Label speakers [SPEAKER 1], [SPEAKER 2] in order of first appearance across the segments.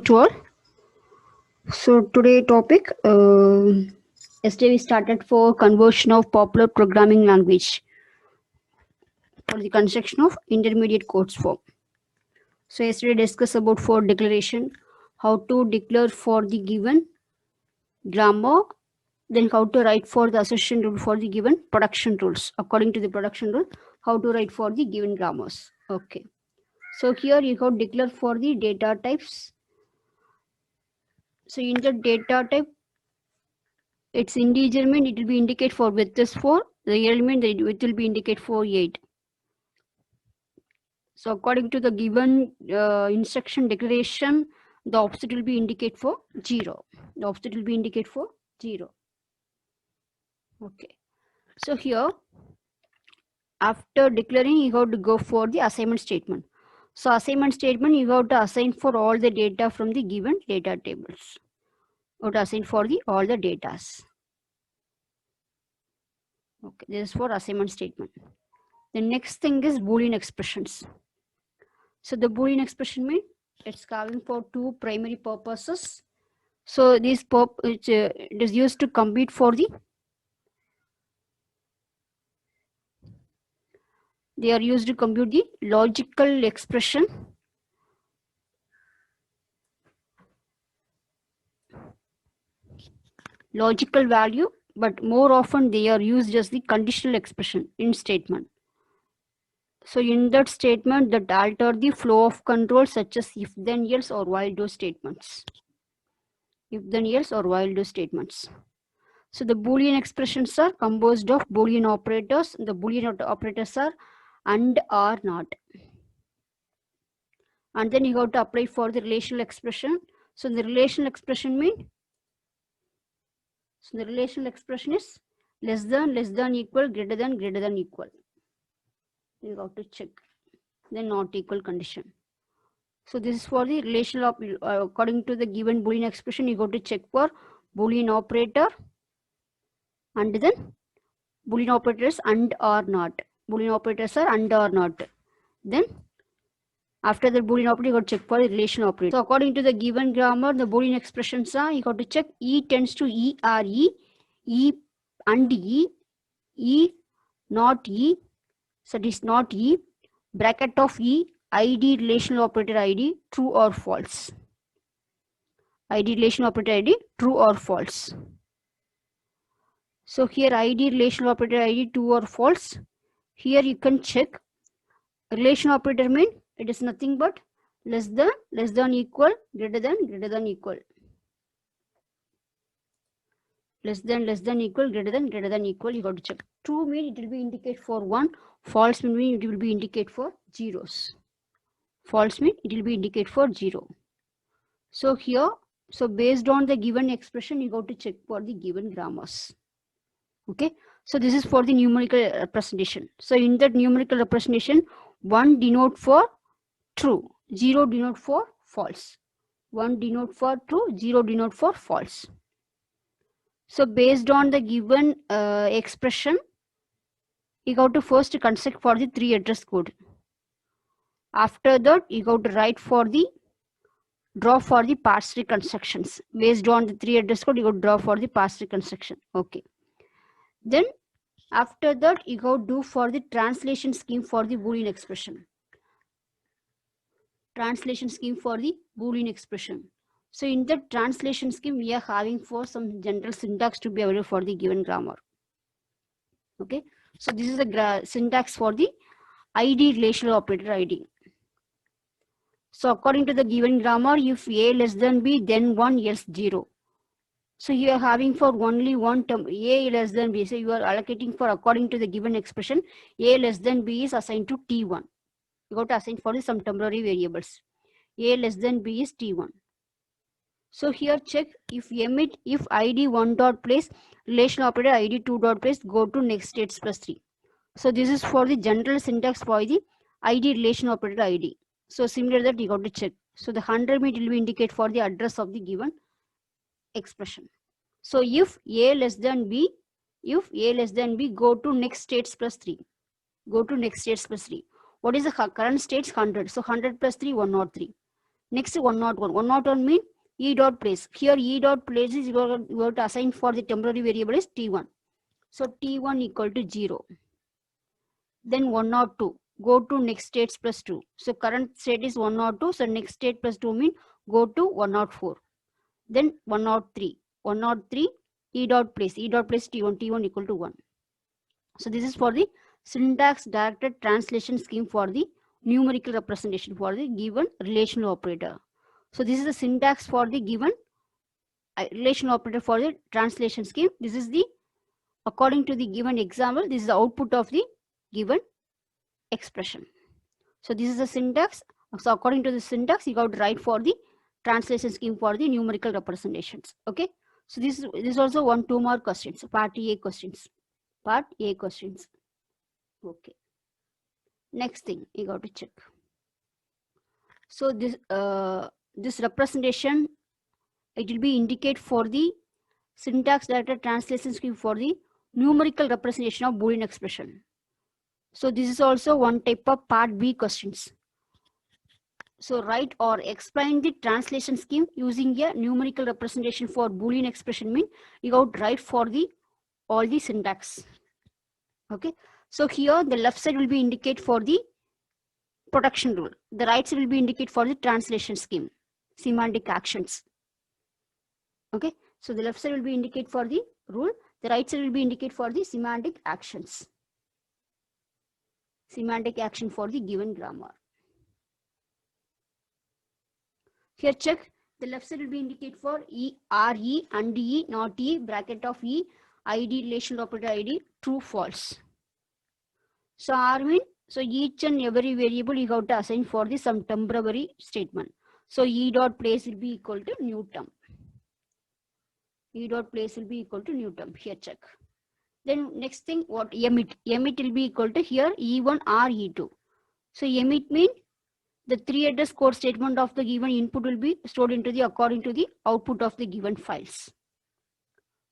[SPEAKER 1] to all. So today topic, yesterday we started for conversion of popular programming language for the construction of intermediate codes form. So yesterday discussed about for declaration, how to declare for the given grammar, then how to write for the assertion rule for the given production rules. According to the production rule, how to write for the given grammars. Okay. So here you have declare for the data types. So in the data type, its integer mean it will be indicate for width is 4, the real mean it will be indicate for 8. So according to the given instruction declaration, the offset will be indicate for 0. The offset will be indicate for 0. Okay. So here, after declaring, you have to go for the assignment statement. So assignment statement, you have to assign for all the data from the given data tables. You have to assign for the all the datas. Okay, this is for assignment statement. The next thing is Boolean expressions. So the Boolean expression means it's calling for two primary purposes. So this it is used to compute for the, they are used to compute the logical expression, logical value, but more often they are used as the conditional expression in statement. So in that statement that alter the flow of control such as if then else or while do statements. If then else or while do statements. So the Boolean expressions are composed of Boolean operators. The Boolean operators are and or not. And then you have to apply for the relational expression. So the relational expression means, so the relational expression is less than equal, greater than equal. You have to check. Then not equal condition. So this is for the relational, according to the given Boolean expression, you have to check for Boolean operator and then Boolean operators and or not. Boolean operators are and or not. Then after the Boolean operator, you got to check for the relation operator. So according to the given grammar, the Boolean expressions are, you got to check E tends to E or E and E not E, so it is not E, bracket of E, ID relational operator ID, true or false. ID relational operator ID, true or false. So here ID relational operator ID, true or false. Here you can check relation operator mean it is nothing but less than equal, greater than equal. Less than equal, greater than equal, you got to check. True mean it will be indicate for 1, false mean it will be indicate for zeros. False mean it will be indicate for 0. So here, so based on the given expression, you got to check for the given grammars. Okay, so this is for the numerical representation. So in that numerical representation, 1 denote for true, 0 denote for false. 1 denote for true, 0 denote for false. So based on the given expression, you got to first construct for the 3 address code. After that, you got to write for the draw for the parse tree constructions. Based on the 3 address code, you got to draw for the parse tree construction. Okay. Then after that, you got to do for the translation scheme for the Boolean expression. Translation scheme for the Boolean expression. So in the translation scheme, we are having for some general syntax to be available for the given grammar. Okay, so this is the syntax for the ID relational operator ID. So according to the given grammar, if A less than B, then 1 else 0. So you are having for only one term A less than B. So you are allocating for according to the given expression, A less than B is assigned to T1. You got to assign for some temporary variables. A less than B is T1. So here check if emit if ID 1 dot place relational operator ID 2 dot place go to next states plus 3. So this is for the general syntax for the ID relation operator ID. So similar that you got to check. So the 100 mean will be indicate for the address of the given expression. So if A less than B, go to next states plus 3. Go to next states plus 3. What is the current states? 100. So 100 plus 3, 103. Next 101. 101 mean e dot place. Here e dot place is you have to assign for the temporary variable is t1. So t1 equal to 0. Then 102. Go to next states plus 2. So current state is 102. So next state plus 2 mean go to 104. Then 103. 103 e dot place. E dot place t1. T1 equal to 1. So this is for the syntax directed translation scheme for the numerical representation for the given relational operator. So this is the syntax for the given relational operator for the translation scheme. This is the, according to the given example, this is the output of the given expression. So this is the syntax. So according to the syntax, you got to write for the translation scheme for the numerical representations. Okay. So this is also 2 more questions. Part A questions. Part A questions. Okay. Next thing you got to check. So this representation, it will be indicate for the syntax directed translation scheme for the numerical representation of Boolean expression. So this is also one type of part B questions. So write or explain the translation scheme using a numerical representation for Boolean expression mean you got to write for the all the syntax. Okay. So here the left side will be indicate for the production rule. The right side will be indicate for the translation scheme, semantic actions. Okay. So the left side will be indicate for the rule. The right side will be indicate for the semantic actions. Semantic action for the given grammar. Here check. The left side will be indicate for E, R, E, and E, not E, bracket of E, ID, relational operator ID, true, false. So R mean, so each and every variable you have to assign for the some temporary statement. So E dot place will be equal to new term. E dot place will be equal to new term. Here check. Then next thing, what emit? Emit will be equal to here E1 or E2. So emit mean the 3 address code statement of the given input will be stored into the according to the output of the given files.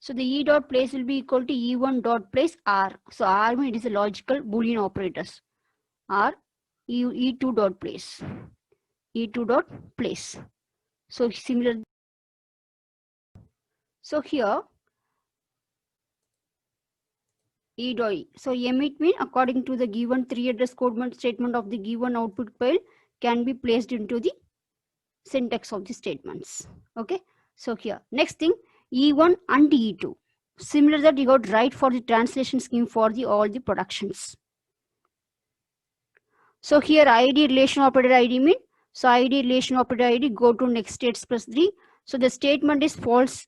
[SPEAKER 1] So the E dot place will be equal to E1 dot place R. So R mean it is a logical Boolean operators. R E2 dot place. E2 dot place. So similar. So here E dot E. So emit mean according to the given 3 address code statement of the given output file can be placed into the syntax of the statements. Okay. So here next thing E1 and E2. Similar that you got write for the translation scheme for the all the productions. So here ID relation operator ID mean, so ID relation operator ID go to next states plus 3. So the statement is false.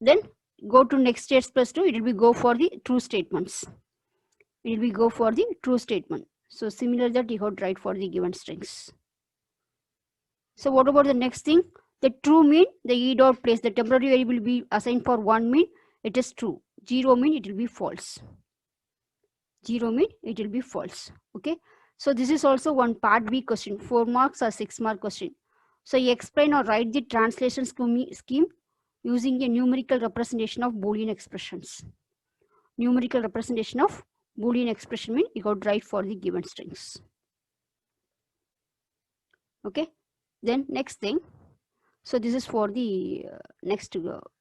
[SPEAKER 1] Then go to next states plus 2. It will be go for the true statements. It will be go for the true statement. So similar that you have to write for the given strings. So what about the next thing? The true mean the E dot place, the temporary variable will be assigned for 1 mean it is true. 0 mean it will be false. 0 mean it will be false. Okay. So this is also one part B question, 4 marks or 6 mark question. So you explain or write the translation scheme using a numerical representation of Boolean expressions. Numerical representation of Boolean expression mean you got to write for the given strings. Okay. Then next thing. So this is for the next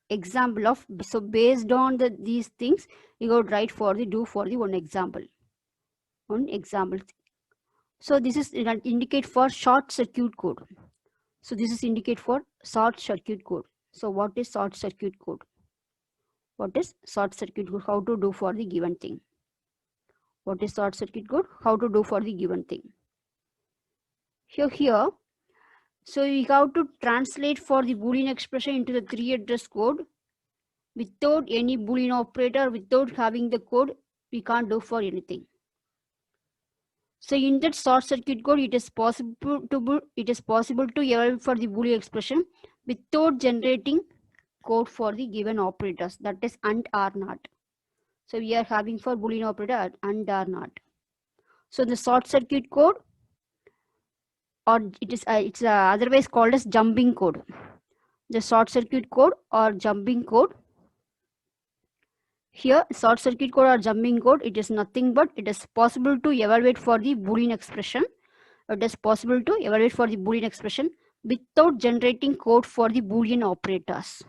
[SPEAKER 1] example of, so based on these things you got to write for the do for the one example. So this is indicate for short circuit code. So this is indicate for short circuit code. So what is short circuit code? What is short circuit code? How to do for the given thing? What is short circuit code? How to do for the given thing? Here. So you have to translate for the Boolean expression into the 3 address code without any Boolean operator, without having the code, we can't do for anything. So in that short circuit code, it is possible to evaluate for the Boolean expression without generating code for the given operators, that is and or not. So we are having for Boolean operator and or not. So the short circuit code, or it's otherwise called as jumping code. The short circuit code or jumping code. Here short circuit code or jumping code, it is nothing but it is possible to evaluate for the Boolean expression it is possible to evaluate for the Boolean expression without generating code for the Boolean operators.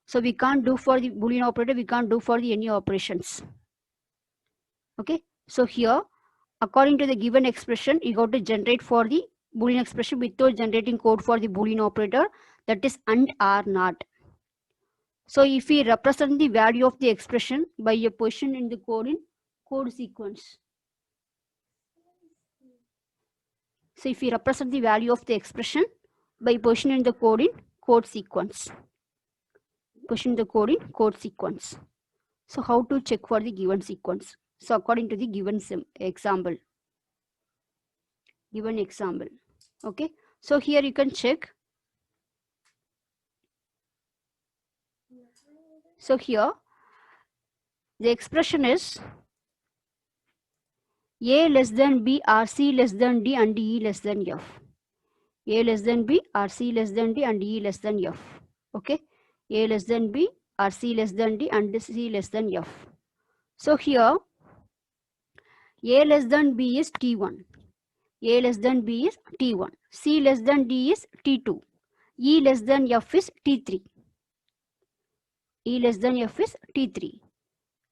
[SPEAKER 1] So we can't do for the Boolean operator, we can't do for the any operations. Okay, so here, according to the given expression, you got to generate for the Boolean expression without generating code for the Boolean operator, that is and or not. So if we represent the value of the expression by a position in the code in code sequence. So if we represent the value of the expression by positioning the code in code sequence. Position the code in code sequence. So how to check for the given sequence? So according to the given example. Given example. Okay. So here you can check. So here the expression is A less than B or C less than D and E less than F. A less than B or C less than D and E less than F. Okay. A less than B or C less than D and C less than F. So here A less than B is T1. A less than B is T1. C less than D is T2. E less than F is T3. E less than F is T3.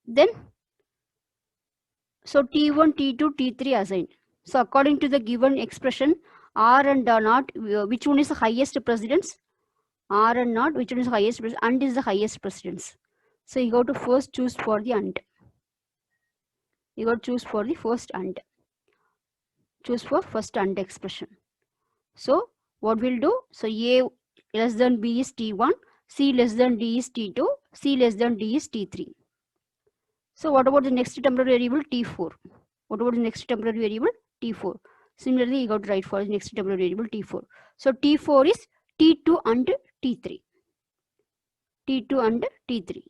[SPEAKER 1] Then, so T1, T2, T3 assigned. So according to the given expression, R and not, which one is the highest precedence? R and not, which one is the highest precedence? And is the highest precedence. So you got to first choose for the and. You got to choose for the first and. Choose for first and expression. So what we'll do? So A less than B is T1, C less than D is T2, C less than D is T3. So what about the next temporary variable T4? What about the next temporary variable T4? Similarly, you got to write for the next temporary variable T4. So T4 is T2 and T3. T2 and T3.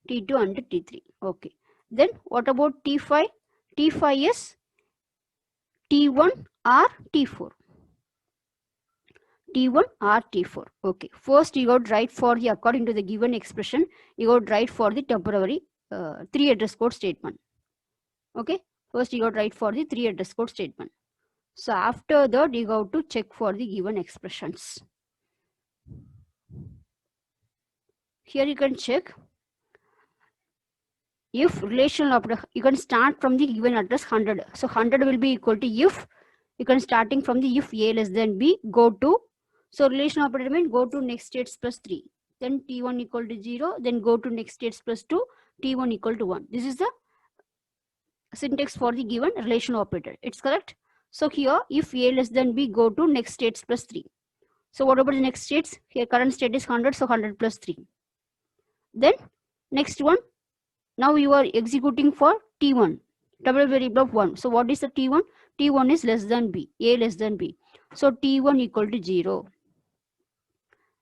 [SPEAKER 1] T2 and T3. Okay. Then what about T5? T5 is T1 or T4. T1 or T4. Okay. First, you got to write for the, according to the given expression, you got to write for the temporary 3 address code statement. Okay. First, you got to write for the 3 address code statement. So after that, you got to check for the given expressions. Here you can check if relational operator, you can start from the given address 100. So 100 will be equal to if, you can starting from the if A less than B, go to, so relational operator means go to next states plus 3. Then T1 equal to 0, then go to next states plus 2, T1 equal to 1. This is the syntax for the given relational operator. It's correct. So here, if A less than B, go to next states plus 3. So what about the next states? Here current state is 100, so 100 plus 3. Then next one, now you are executing for T1, double variable of 1. So what is the T1? T1 is less than B, A less than B. So T1 equal to 0.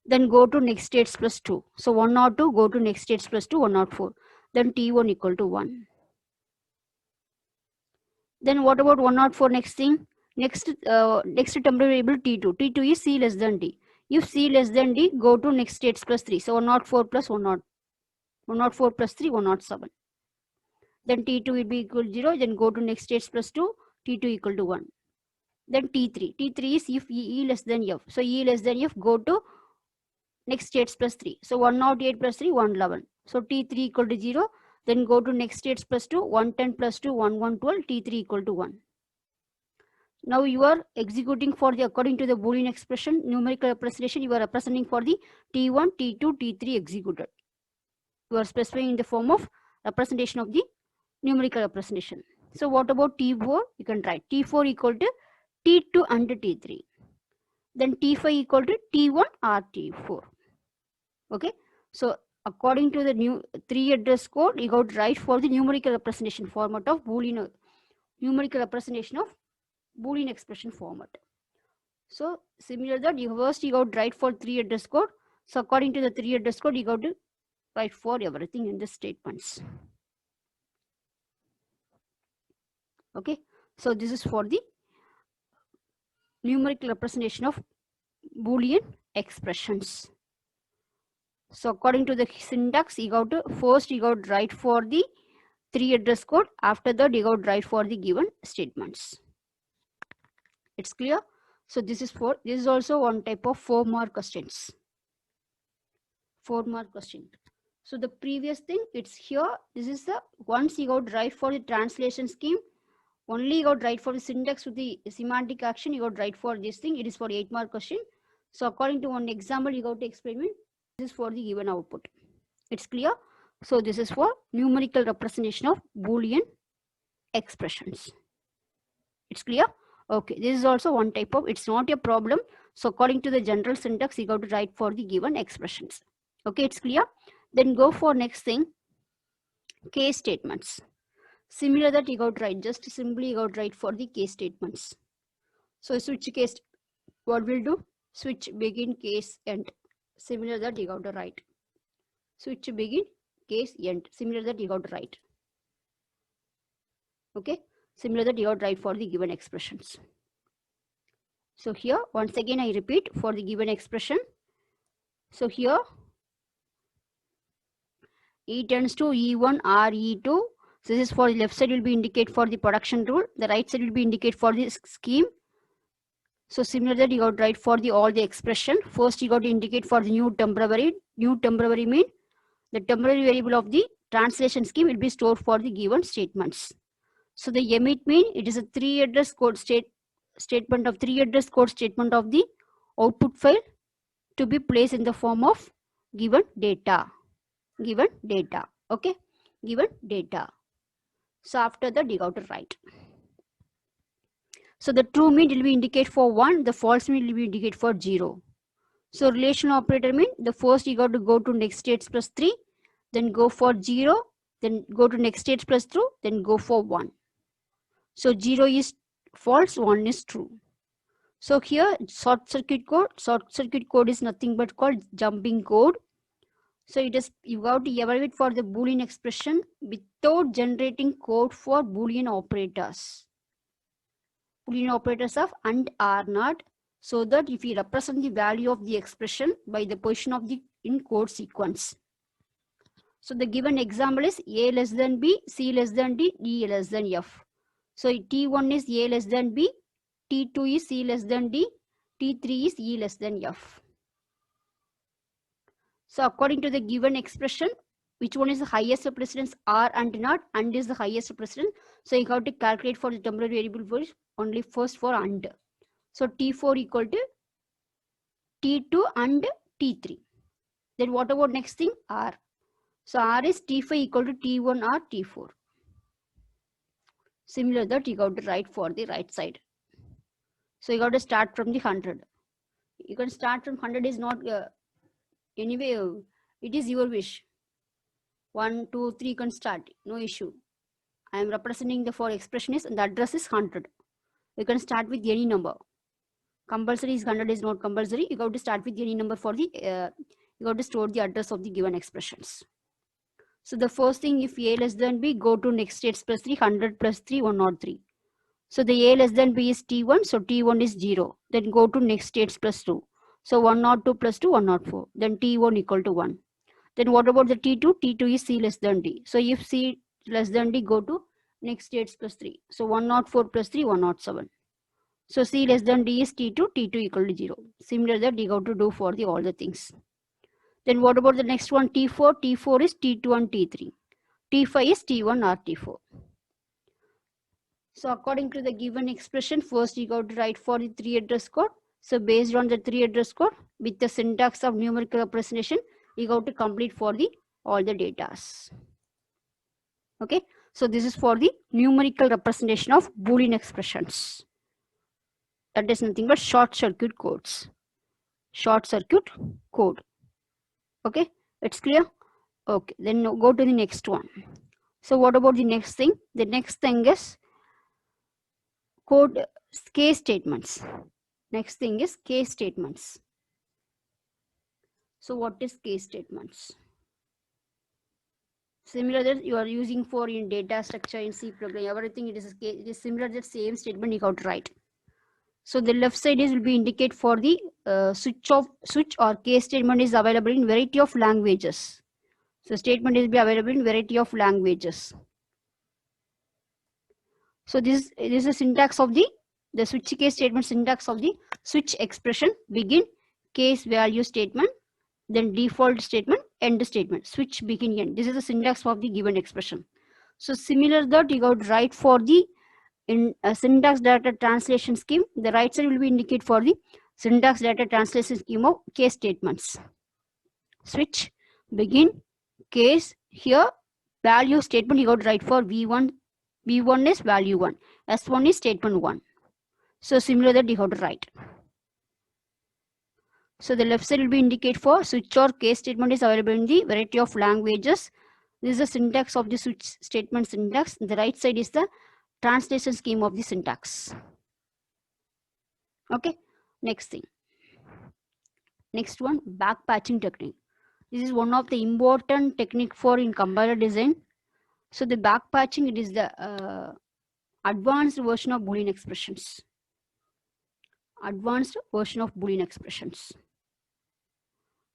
[SPEAKER 1] Then go to next states plus 2. So 102, go to next states plus 2, 104. Then T1 equal to 1. Then what about 104 next thing? Next temporary variable T2. T2 is C less than D. If C less than D, go to next states plus 3. So 104 plus 104 plus 3, 107. Then T2 will be equal to 0. Then go to next states plus 2. T2 equal to 1. Then T3. T3 is if E less than F. So E less than F, go to next states plus 3. So 108 plus 3, 111. So T3 equal to 0. Then go to next states plus 2, 110 plus 2, 1112, T3 equal to 1. Now you are executing for the, according to the Boolean expression, numerical representation, you are representing for the T1, T2, T3 executed. You are specifying in the form of representation of the numerical representation. So what about T4? You can write T4 equal to T2 and T3. Then T5 equal to T1 or T4. Okay. So according to the new 3 address code, you got to write for the numerical representation format of Boolean, numerical representation of Boolean expression format. So similar that you first you got to write for 3 address code. So according to the 3 address code, you got to write for everything in the statements. Okay. So this is for the numerical representation of Boolean expressions. So according to the syntax, you got to first you got to write for the 3 address code. After that, you got to write for the given statements. It's clear? So this is also one type of 4-mark questions. 4-mark question. So the previous thing, it's here. This is the once you got right for the translation scheme, only you got right for the syntax with the semantic action, you got right for this thing. It is for 8-mark question. So according to one example, you got to experiment. This is for the given output. It's clear? So this is for numerical representation of Boolean expressions. It's clear? Okay, this is also one type of, it's not a problem. So according to the general syntax, you got to write for the given expressions. Okay, it's clear? Then go for next thing, case statements. Similar that you got to write, just simply you got to write for the case statements. So switch case, what we'll do? Switch begin case end. Similar that you got to write. Switch begin case end. Similar that you got to write. Okay, similar that you got to write for the given expressions. So here, once again, I repeat for the given expression. So here, E tends to E1 or E2. So this is for the left side will be indicate for the production rule. The right side will be indicate for the scheme. So similar that you got to write for the all the expression. First you got to indicate for the new temporary. New temporary mean the temporary variable of the translation scheme will be stored for the given statements. So the emit mean it is a 3-address code statement of 3-address code statement of the output file to be placed in the form of given data. Given data. Okay, given data. So after that you got to write. So the true mean will be indicate for 1, the false mean will be indicate for 0. So relational operator mean the first you got to go to next states plus 3, then go for 0, then go to next states plus 2, then go for 1. So 0 is false, 1 is true. So here short circuit code is nothing but called jumping code. So it is, you got to evaluate for the Boolean expression without generating code for Boolean operators. Boolean operators of and are not, so that if we represent the value of the expression by the position of the in code sequence. So the given example is A less than B, C less than D, D less than F. So T1 is A less than B, T2 is C less than D, T3 is E less than F. So according to the given expression, which one is the highest precedence, R and not, and is the highest precedence. So you have to calculate for the temporary variable for only first for and. So T4 equal to T2 and T3. Then what about next thing? R. So R is T5 equal to T1 or T4. Similar that you got to write for the right side. So you got to start from the 100. You can start from 100 is not anyway, it is your wish. 1, 2, 3 can start, no issue. I am representing the for expression is and the address is 100. You can start with any number. Compulsory is 100 is not compulsory. You got to start with any number for the you got to store the address of the given expressions. So the first thing, if A less than B, go to next states plus 3, 100 plus 3, 103. So the A less than B is T1, so T1 is 0. Then go to next states plus 2. So 102 plus 2, 104. Then T1 equal to 1. Then what about the T2? T2 is C less than D. So if C less than D, go to next states plus 3. So 104 plus 3, 107. So C less than D is T2, T2 equal to 0. Similar that you got to do for the all the things. Then what about the next one? T4. T4 is T2 and T3. T5 is T1 or T4. So according to the given expression, first you got to write for the 3-address code. So based on the 3-address code with the syntax of numerical representation, you got to complete for the all the datas. Okay. So this is for the numerical representation of Boolean expressions. That is nothing but short circuit codes. Short circuit code. Okay, it's clear? Okay, then go to the next one. So what about the next thing? The next thing is code case statements. Next thing is case statements. So what is case statements? Similar that you are using for in data structure in C program, everything it is similar to the same statement you got to write. So the left side is will be indicate for the switch or case statement is available in variety of languages. So statement is be available in variety of languages. So this is the syntax of the The switch case statement syntax of the switch expression: begin, case value statement, then default statement, end statement. Switch, begin, end. This is the syntax of the given expression. So similar that you got to write for the in syntax data translation scheme. The right side will be indicate for the syntax data translation scheme of case statements. Switch, begin, case. Here value statement you got to write for v1. v1 is value 1, s1 is statement 1. So similar that you have to write. So the left side will be indicate for switch or case statement is available in the variety of languages. This is the syntax of the switch statement syntax. The right side is the translation scheme of the syntax. Okay, next thing. Next one, backpatching technique. This is one of the important technique for in compiler design. So the backpatching, it is the advanced version of Boolean expressions. Advanced version of Boolean expressions.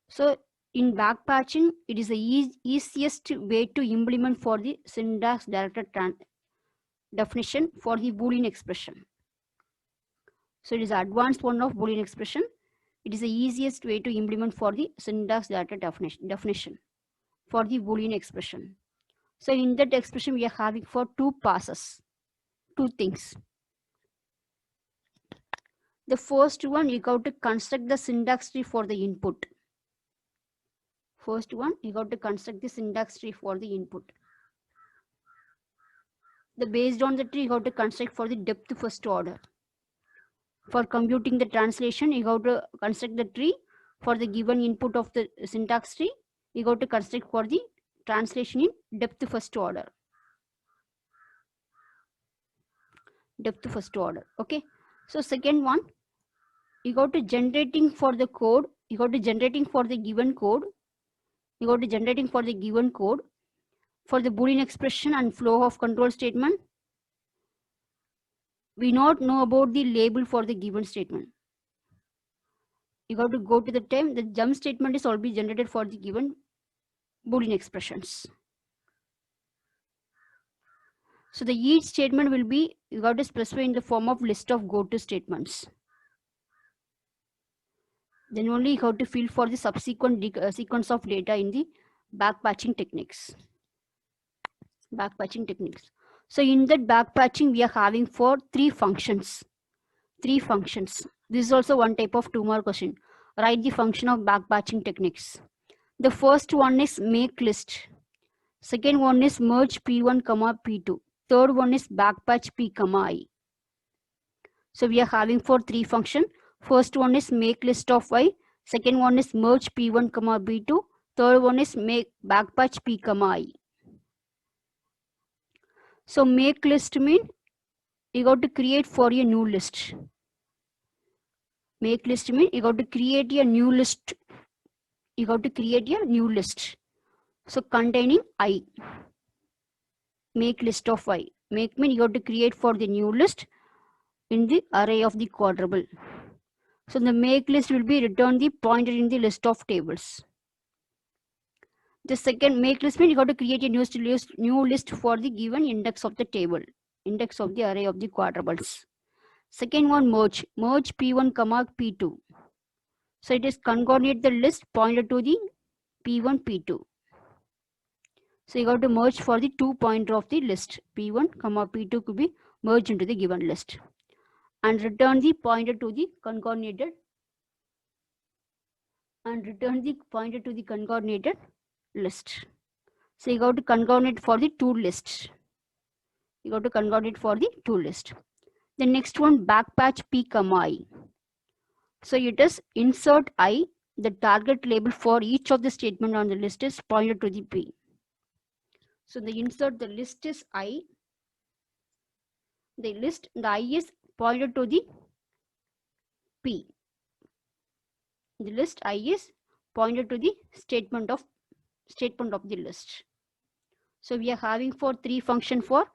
[SPEAKER 1] So in backpatching, it is the easiest way to implement for the syntax directed definition for the Boolean expression. So it is the advanced one of Boolean expression. It is the easiest way to implement for the syntax directed definition for the Boolean expression. So in that expression, we are having for two passes, two things. The first one, you got to construct the syntax tree for the input. First one, you got to construct the syntax tree for the input. The based on the tree, you got to construct for the depth first order. For computing the translation, you got to construct the tree for the given input of the syntax tree. You got to construct for the translation in depth first order. Depth first order. Okay. So second one, you got to generating for the code. You got to generating for the given code. You got to generating for the given code for the Boolean expression and flow of control statement. We not know about the label for the given statement. You got to go to the time the jump statement is already generated for the given Boolean expressions. So the each statement will be, you got to specify in the form of list of go-to statements. Then only you have to fill for the subsequent sequence of data in the backpatching techniques. Backpatching techniques. So in that backpatching, we are having for three functions. Three functions. This is also one type of 2 mark question. Write the function of backpatching techniques. The first one is make list. Second one is merge P1, P2. Third one is backpatch P, I. So we are having for three function. First one is make list of I. Second one is merge P1, P2. Third one is make backpatch P, I. So make list mean you got to create for a new list. Make list mean you got to create a new list. You got to create a new list. So containing I. Make list of I. Make mean you got to create for the new list in the array of the quadruple. So the make list will be return the pointer in the list of tables. The second make list means you got to create a new list for the given index of the table, index of the array of the quadruples. Second one merge P1, P2. So it is concatenate the list pointed to the P1, P2. So you got to merge for the two pointer of the list P1, P2 could be merged into the given list, and return the pointer to the concatenated list. So you got to concatenate for the two lists. You got to concatenate for the two list. The next one backpatch P, I. So it is insert I. The target label for each of the statement on the list is pointed to the P. So the insert the list is I. The I is pointed to the P. The list I is pointed to the statement of the list. So we are having for three function for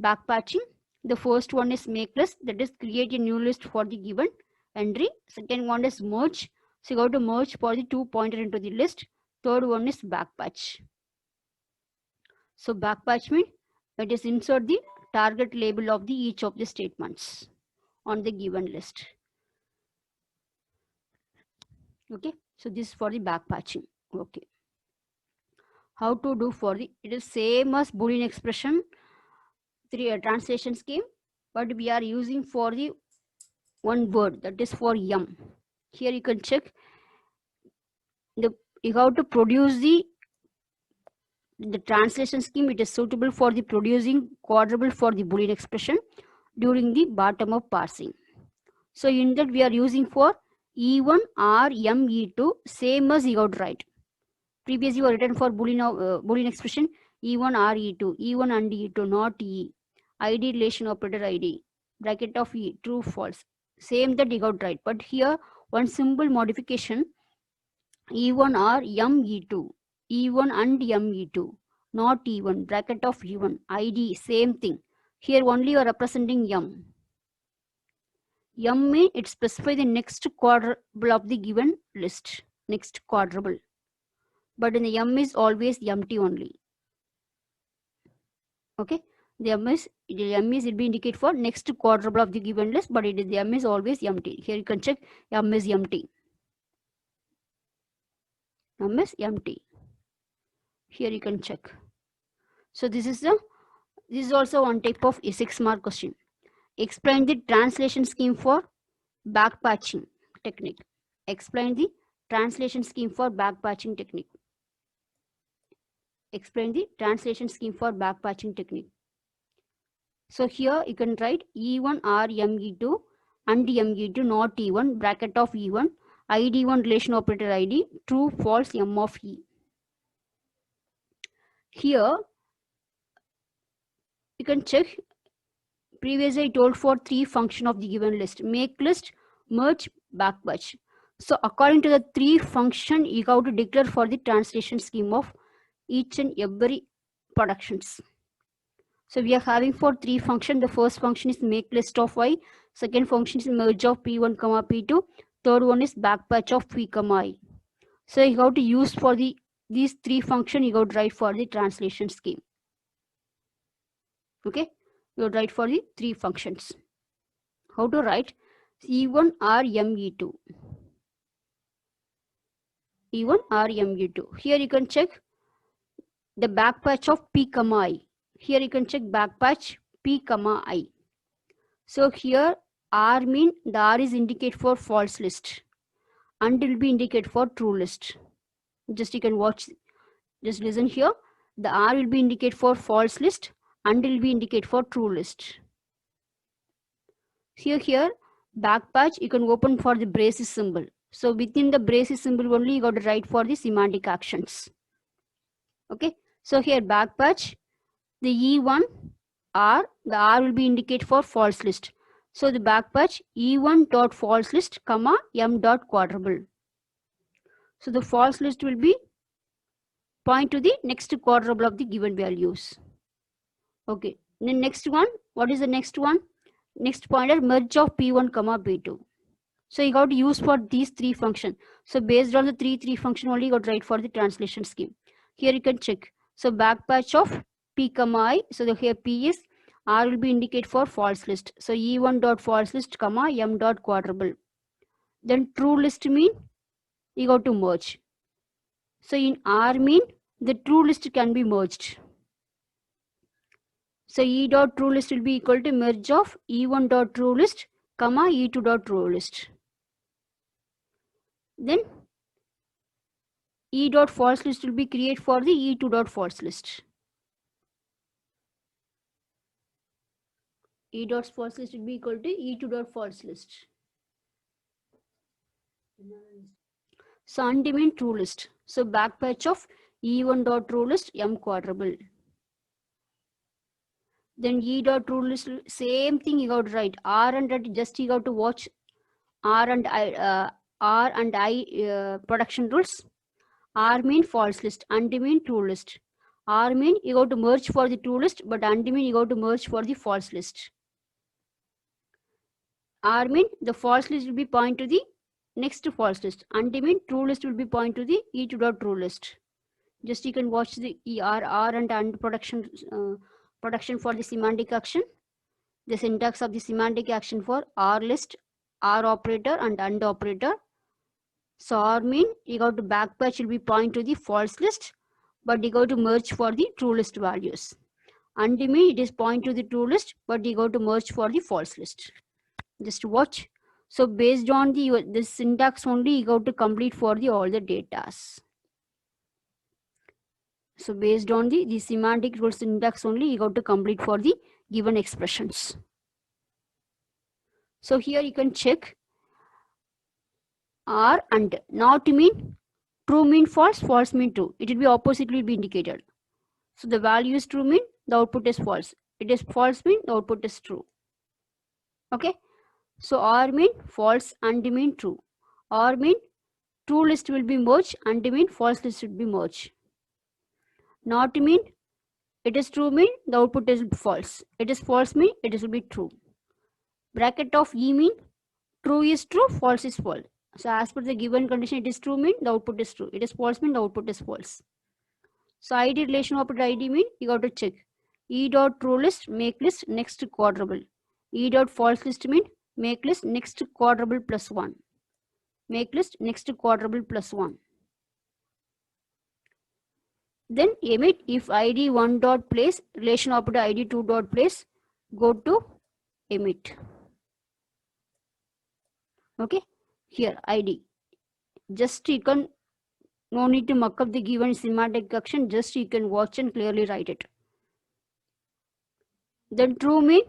[SPEAKER 1] backpatching. The first one is make list, that is create a new list for the given entry. Second one is merge. So you got to merge for the two pointer into the list. Third one is backpatch. So backpatch means it is insert the target label of the each of the statements on the given list. Okay, so this is for the back patching. Okay, how to do for the, it is same as Boolean expression translation scheme, but we are using for the one word, that is for yum. Here you can check the, you have to produce the translation scheme. It is suitable for the producing quadruple for the Boolean expression during the bottom up parsing. So in that we are using for E1 or E2, same as you got to write. Previously you were written for Boolean expression E1 or E2, E1 and E2, not E. ID relation operator ID, bracket of E, true, false. Same that you got to write. But here one simple modification, E1 or E2, E1 and E2, not E1, bracket of E1, ID, same thing. Here only you are representing M. M means it specifies the next quadruple of the given list, next quadruple. But in the M is always empty only. Okay, the M is it be indicate for next quadruple of the given list, but it is the M is always empty. Here you can check M is empty. M is empty. Here you can check. So this is also one type of a 6-mark question. Explain the translation scheme for backpatching technique. Explain the translation scheme for backpatching technique. Explain the translation scheme for backpatching technique. So here you can write E1 or ME2 and ME2 not E1, bracket of E1, ID1 relation operator ID, true, false, M of E. Here you can check. Previously I told for 3 function of the given list: make list, merge, backpatch. So according to the 3 function, you have to declare for the translation scheme of each and every productions. So we are having for 3 function. The first function is make list of Y. Second function is merge of P1 comma P2. Third one is backpatch of P comma I. So you have to use for these 3 function. You have to write for the translation scheme. Okay, you write for the 3 functions. How to write? E1 or ME2. E1 or ME2. Here you can check the backpatch of P comma I. Here you can check backpatch P comma I. So here R mean the R is indicate for false list and will be indicate for true list. Just you can watch, just listen here. The R will be indicate for false list and will be indicate for true list. Here backpatch you can open for the braces symbol. So within the braces symbol only you got to write for the semantic actions. Okay, so here backpatch, the E1 R, the R will be indicate for false list. So the backpatch E1 dot false list comma M dot quadruple. So the false list will be point to the next quadruple of the given values. Okay, then next one, what is the next one? Next pointer, merge of P1 comma P2. So you got to use for these 3 functions. So based on the 3 function only you got to write for the translation scheme. Here you can check. So backpatch of P comma I. So the here P is R will be indicate for false list. So E1 dot false list comma M dot quadruple. Then true list mean you got to merge. So in R mean the true list can be merged. So E dot true list will be equal to merge of E1 dot true list comma E2 dot true list. Then E dot false list will be create for the E2 dot false list. E dot false list will be equal to E2 dot false list. So undefined true list. So backpatch of E1 dot true list M quadruple. Then E dot true list, same thing you got to write. R and I, just you got to watch R and I production rules. R mean false list, undi mean true list. R mean you got to merge for the true list, but undi mean you got to merge for the false list. R mean the false list will be point to the next false list. Undi mean true list will be point to the E2 dot true list. Just you can watch the R and production for the semantic action. the syntax of the semantic action for R list, R operator and AND operator. So R mean you got to backpatch will be point to the false list, but you got to merge for the true list values. AND mean it is point to the true list, but you got to merge for the false list. Just watch. So based on the this syntax only you got to complete for the all the datas. So based on the semantic rule syntax only you got to complete for the given expressions. So here you can check R and not mean true mean false, false mean true. It will be oppositely be indicated. So the value is true mean the output is false. It is false mean the output is true. Okay. So R mean false and mean true. R mean true list will be merged and mean false list will be merged. Not mean it is true mean the output is false. It is false mean it will be true. Bracket of E mean true is true, false is false. So as per the given condition, it is true mean the output is true. It is false mean the output is false. So ID relation operator ID mean you got to check E dot true list make list next quadruple. E dot false list mean make list next quadruple plus 1. Make list next quadruple plus 1. Then emit if ID 1 dot place relation operator ID 2 dot place go to emit. Okay, here ID. Just you can no need to muck up the given semantic action, just you can watch and clearly write it. Then true mean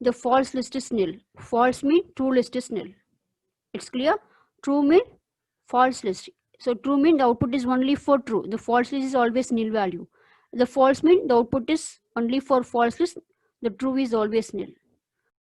[SPEAKER 1] the false list is nil. False mean true list is nil. It's clear? True mean false list. So true mean the output is only for true. The false list is always nil value. The false mean the output is only for false list. The true is always nil.